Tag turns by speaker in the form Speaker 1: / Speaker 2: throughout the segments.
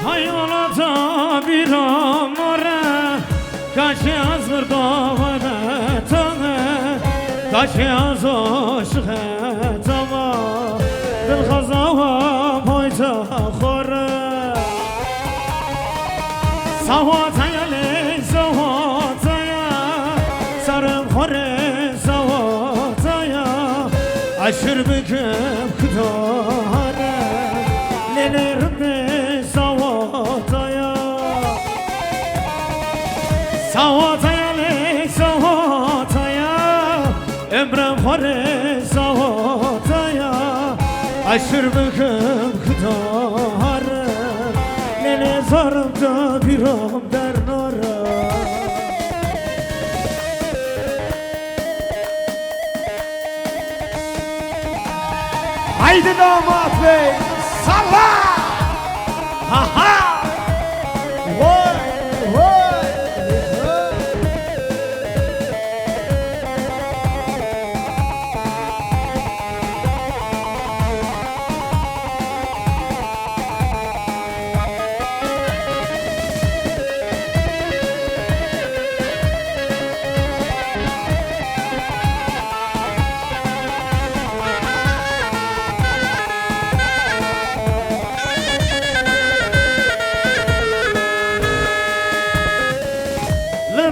Speaker 1: Hayolata bir amore kaç yazır davetane kaç yaz aşık etama dil khazava poyta khore savataya le savataya sarım khore savataya aşır büküm kudare lelirme savataya savataya le savataya ömrüm khore savataya aşır büküm kudare lele zarımda biram der nara.
Speaker 2: Haydi damat bey, salla! Ha ha! Vay vay!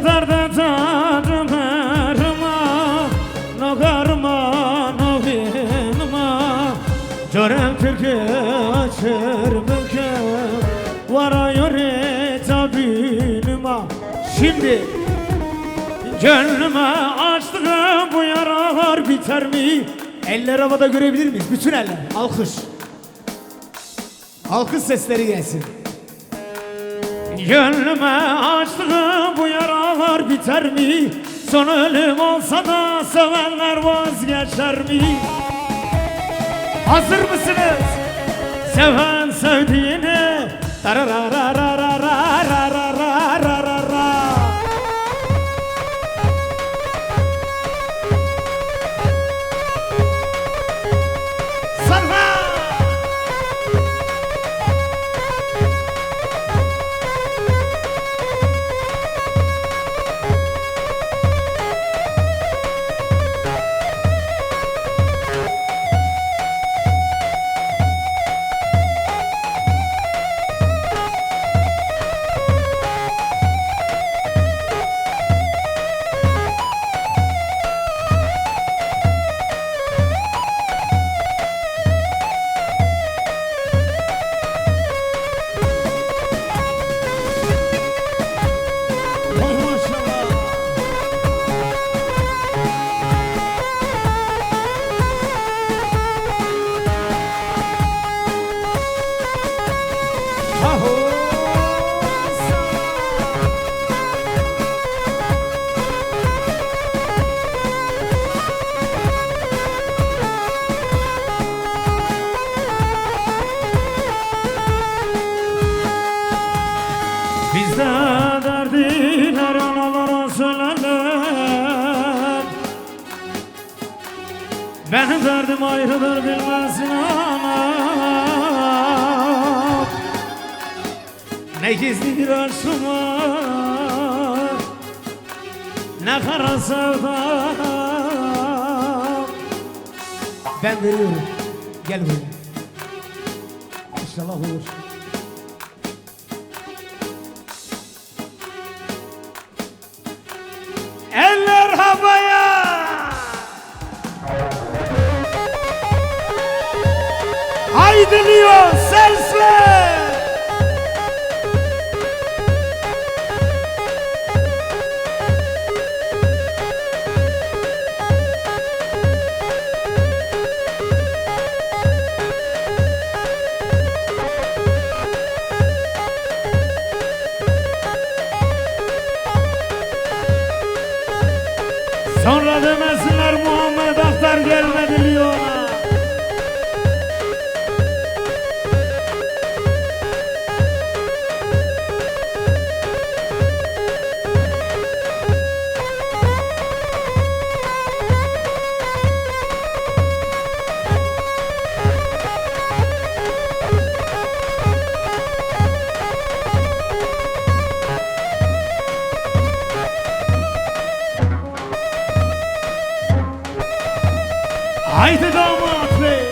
Speaker 1: Derde tadım erma no karma no binma Corem Türk'ü açır mülkem varıyor tabinima. Şimdi gönlüme açtığım bu yaralar biter mi?
Speaker 2: Eller havada görebilir miyiz? Bütün eller. Alkış. Alkış sesleri gelsin.
Speaker 1: Gönlüme açtığım bu yaralar biter mi? Son ölüm olsa da sevenler vazgeçer mi?
Speaker 2: Hazır mısınız?
Speaker 1: Seven sevdiğini tararararararararararara.
Speaker 2: Salla!
Speaker 1: Bizde derdiler analara söylerler. Benim derdim ayrıdır bilmezsin anam. Ne gizli bir aşkım var, ne kara sevdam.
Speaker 2: Ben veriyorum. Gel buraya. İnşallah olur.
Speaker 1: Eller havaya!
Speaker 2: Haydi Leo sesle!
Speaker 1: Sonra demesinler Muhammed Aktar gelmedi Lyon'a. Haydi damat bey.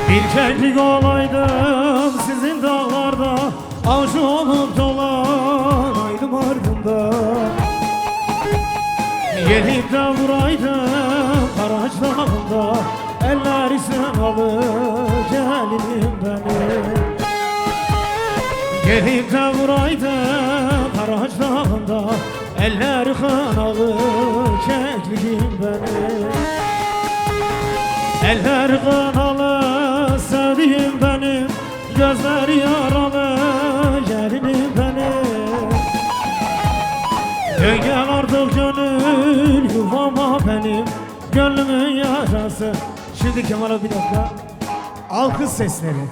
Speaker 1: Bir keklik olaydım sizin dağlarda, avcı olup dolanaydım ardında. Gelip de vuraydım Karaç dağında, eller sen alır gelinim benim. Gelip de vuraydım Karaç dağında, eller kan alır kekliğim benim. Eller kanalı sevdiğim benim, gözler yaralı gelinim benim. Dön gel artık gönül yuvama benim, gönlümün yarası.
Speaker 2: Şimdi Kemal'a bir dakika. Alkış sesleri.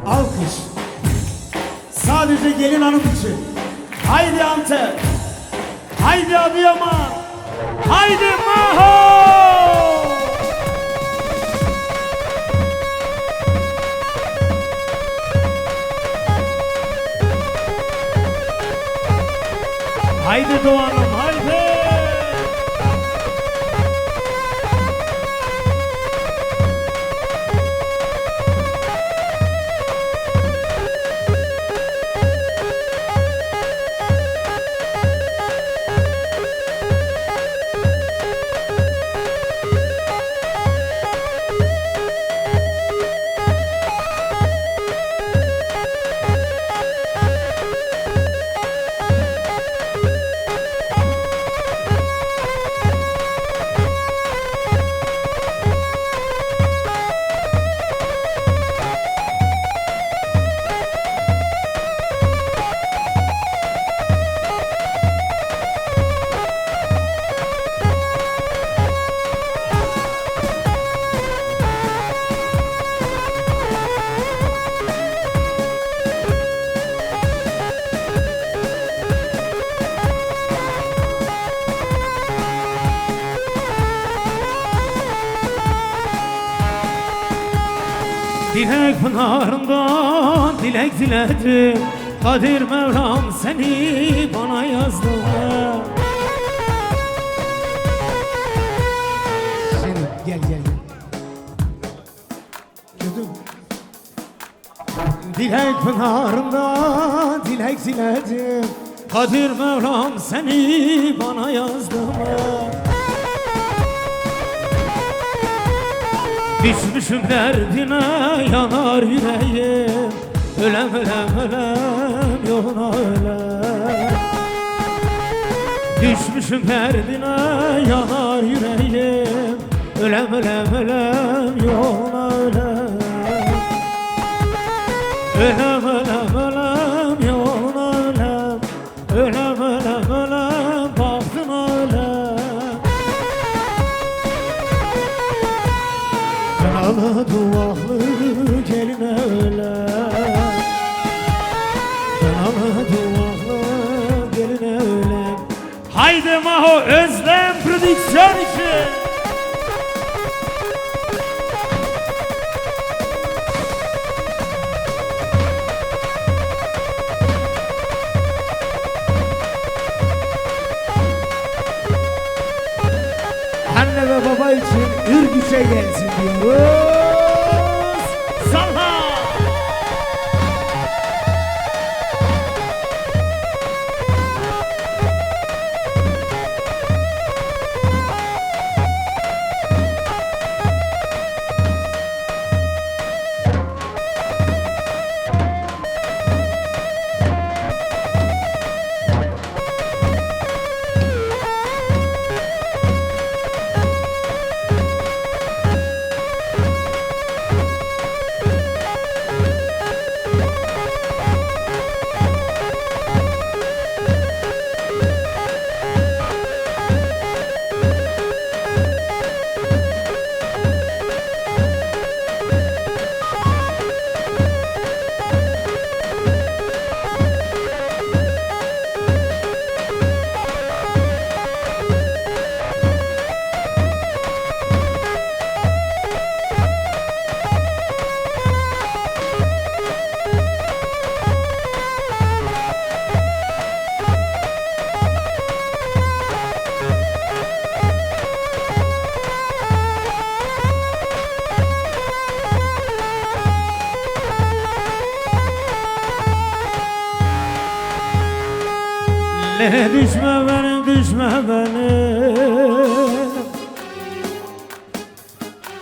Speaker 2: Alkış. Sadece gelin hanım için. Haydi Antep. Haydi Adıyaman. Haydi Maho.
Speaker 1: Haydi Doğan'ım haydi. Dilek pınarından dilek diledim, Kadir Mevlam seni bana yazdı.
Speaker 2: Şimdi gel. Gördün mü?
Speaker 1: Dilek pınarından dilek diledim, Kadir Mevlam seni bana yazdı. Düşmüşüm derdine yanar yüreğim, ölem yoluna ölem. Düşmüşüm derdine yanar yüreğim, ölem yoluna ölem. Ölem yoluna ölem, ölem bahtına ölem. Kınalı duvaklı geline ölem, kınalı duvaklı geline ölem. Haydi Maho Özlem Prodüksiyon için.
Speaker 2: Anne ve baba için Ürgüp'e gelsin diyoruz.
Speaker 1: Salla. Lele düşme benim, düşme benim.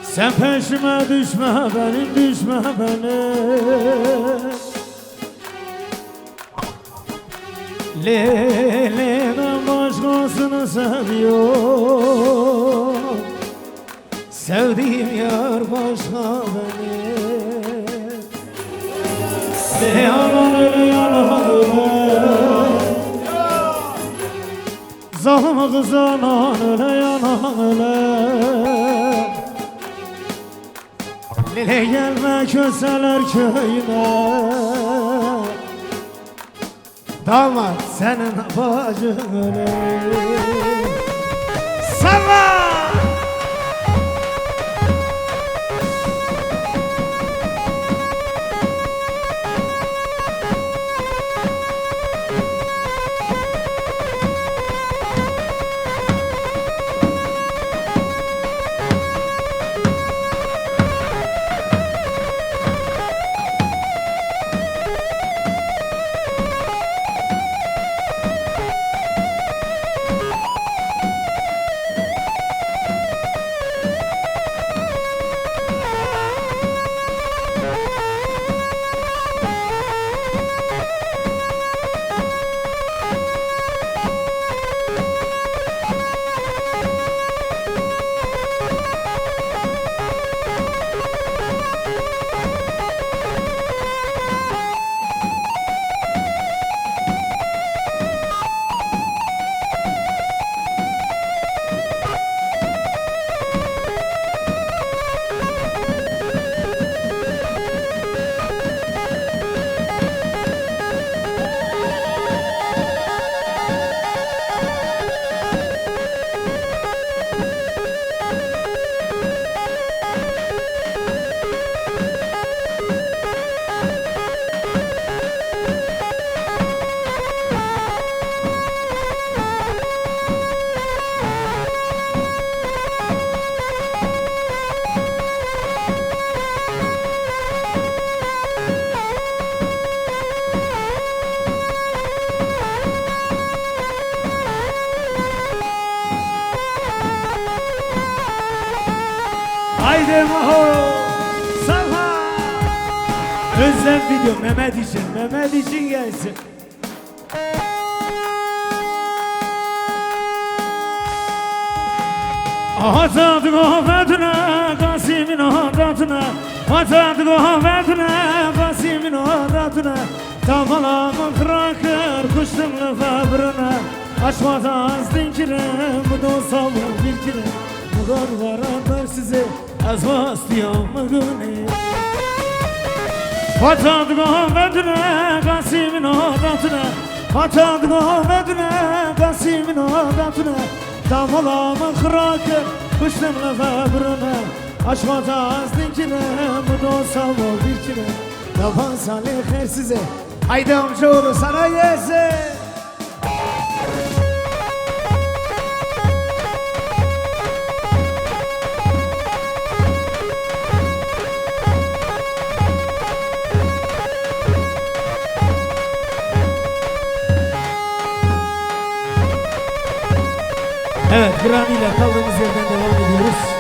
Speaker 1: Sen peşime düşme benim, düşme benim. Lele'den başkasını seviyorum. Sevdiğim yar başka benim. Yalan öyle, yalan öyle. Zalim kız yalan öyle, yalan öyle. Lele gelme köseler köyüne. Damat senin bacın öyle. Salla! Haydi Maho Salha. Özlem video Mehmet için, Mehmet için gelsin. Atadık afetine, Kasim'in adatına. Atadık afetine, Kasim'in adatına. Tamalamı bırakır kuşumlu fabrına. Açmadan dinkine, bu da sabır bilkine. Murar var atar size, az vastiyam gönül. Atadık afetine, Kasim'in adatına. Atadık afetine, Kasim'in adatına. Damalamı kırakır, kuşumlu fabrına. Açmadan dinkine, bu da sabır bilkine. Yapan salih her size. Haydi amcaoğlu sana gelsin. Evet, Granny ile kaldığımız yerden devam ediyoruz.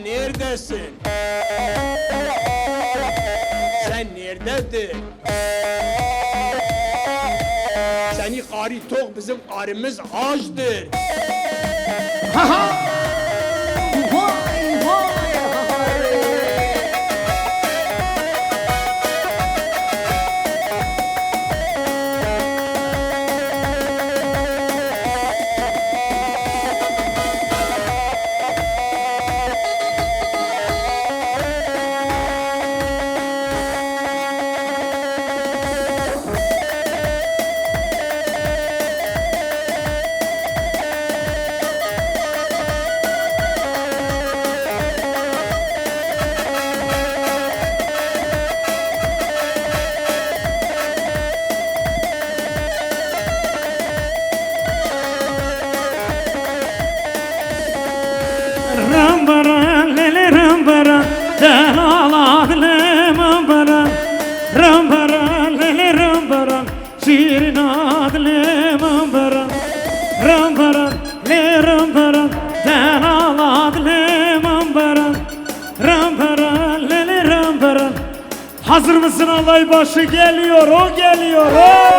Speaker 3: neredesin? Sen nerededir? Seni karı tok, bizim karımız açtır.
Speaker 2: Ha ha! Vay vay!
Speaker 1: Hazır mısın alay başı geliyor o geliyor o.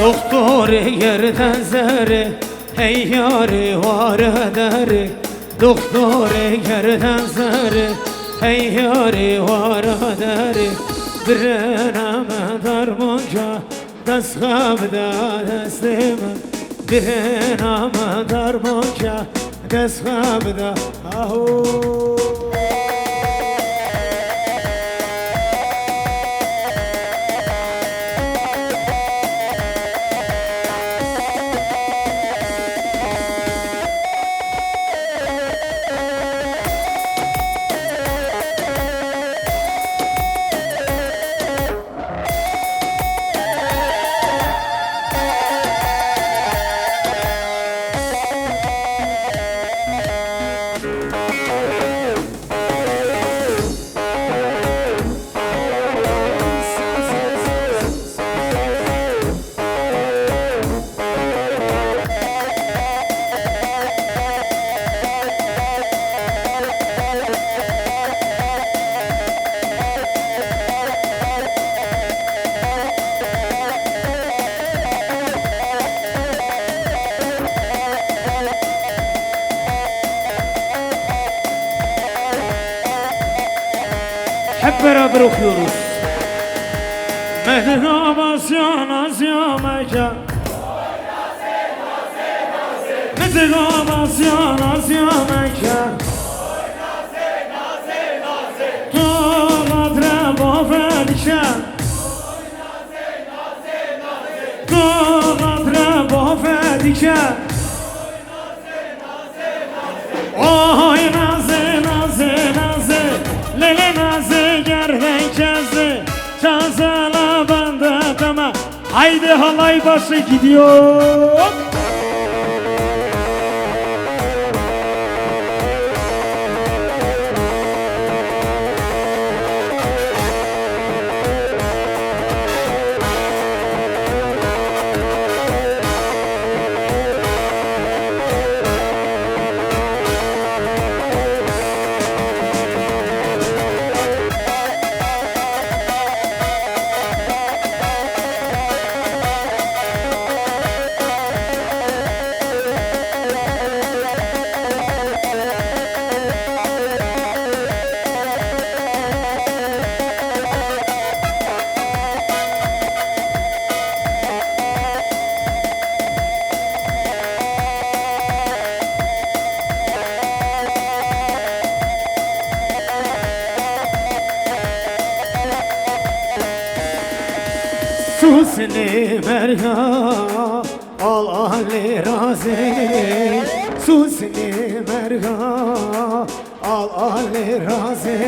Speaker 4: Doktor yerden zerre hey yari var eder. Doktor yerden zerre hey yari var eder. Direneme darmanca deskabda destim. Direneme darmanca deskabda aho.
Speaker 1: Hep beraber okuyoruz. Medina basya nazya mekan. Medina basya nazya mekan. Dağladre bafedişen. Dağladre bafedişen. Oy naze naze naze lele naze gerden keze çazala banda dama. Haydi halay başı gidiyor.
Speaker 4: Susni merya al ali razi. Susni merya al ali razi.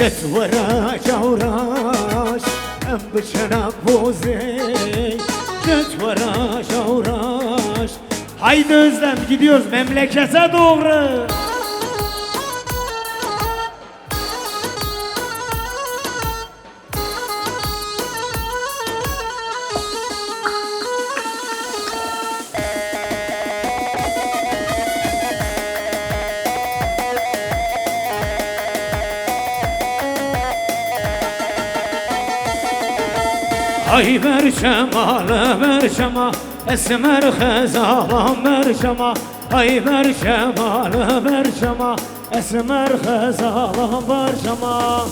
Speaker 4: دتورا جوراش ام بچناک بوزی دتورا جوراش
Speaker 1: Haydi Özlem gidiyoruz memlekete doğru.
Speaker 4: Ay berşema la berşema esmer xezalan berşema Ay berşema la berşema
Speaker 1: Esmer xezalan barşama.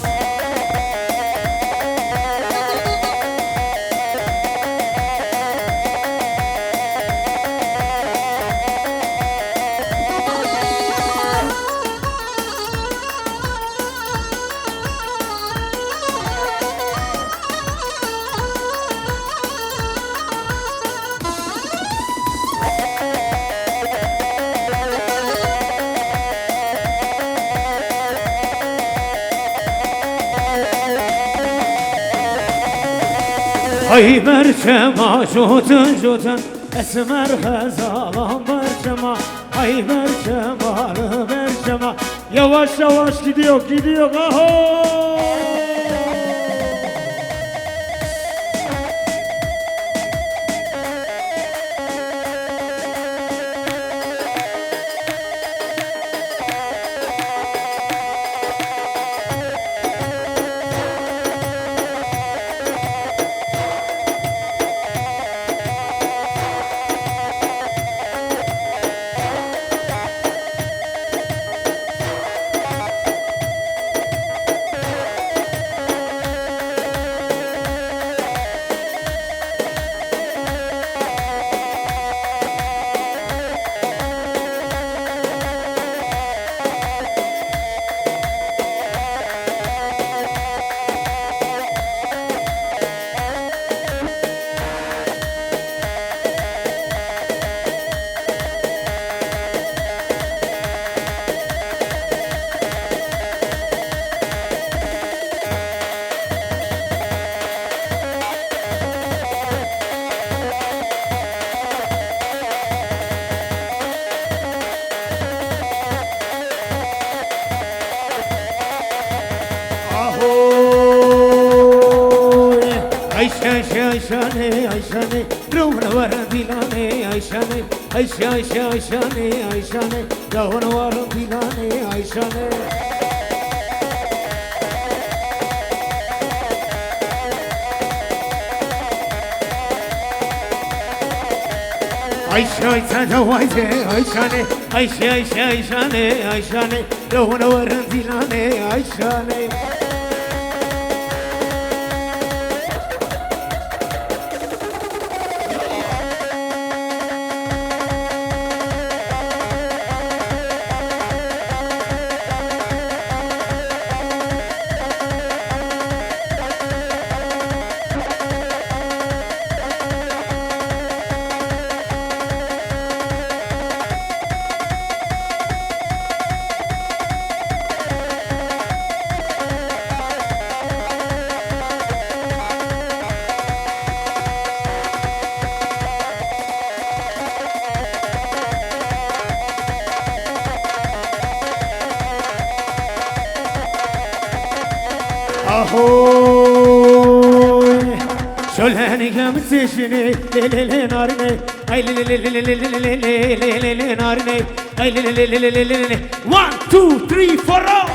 Speaker 4: Ay berşema jotun jotun
Speaker 1: Esmer xezalan barşama. Ay berşema la berşema. Yavaş yavaş gidiyor gidiyor. Aho!
Speaker 4: Ayşane Ayşane Ruhunu var dilane Ayşane Ayşane Ruhunu var dilane Ayşane Ayşane vayze Ayşane Ruhunu var dilane Ayşane
Speaker 1: Ahoy!
Speaker 4: Şöleni gömtüşünü lelele narine Ay lelele narine Ay lelele
Speaker 1: 1, 2, 3, 4 all!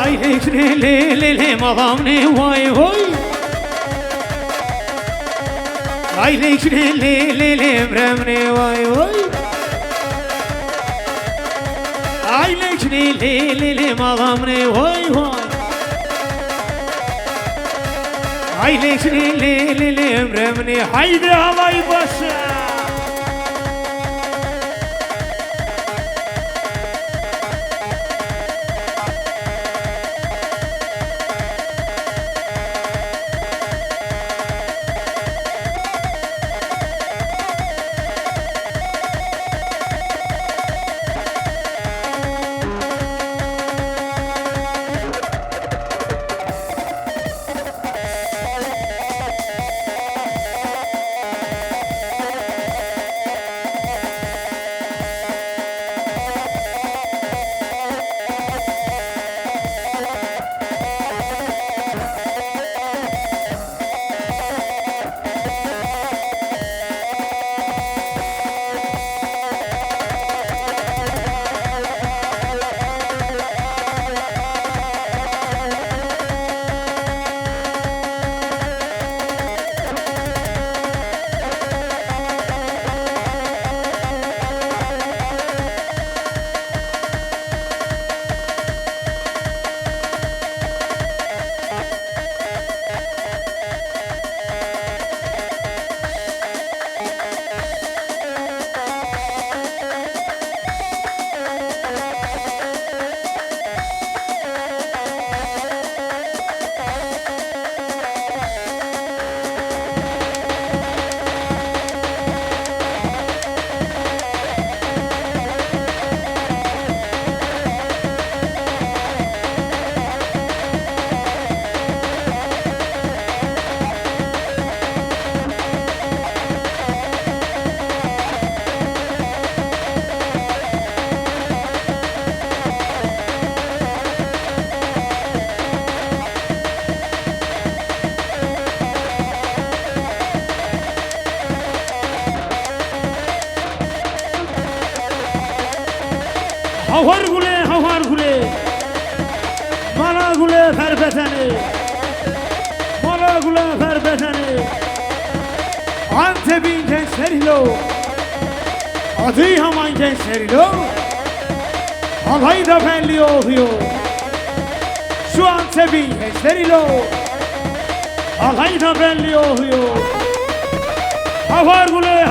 Speaker 4: Ay le le le mavam ne vay vay Aylek lelelim remne vay vay Aylek lelelim ağam ne vay vay Aylek lelelim remne
Speaker 1: Haydi halay başa. Havar gule Mala gule ferbeteni Mala gule ferbeteni Antep'in gençleriyle Adıyaman gençleriyle Halay da belli oluyor Şu Antep'in gençleriyle Halay da belli oluyor Havar gule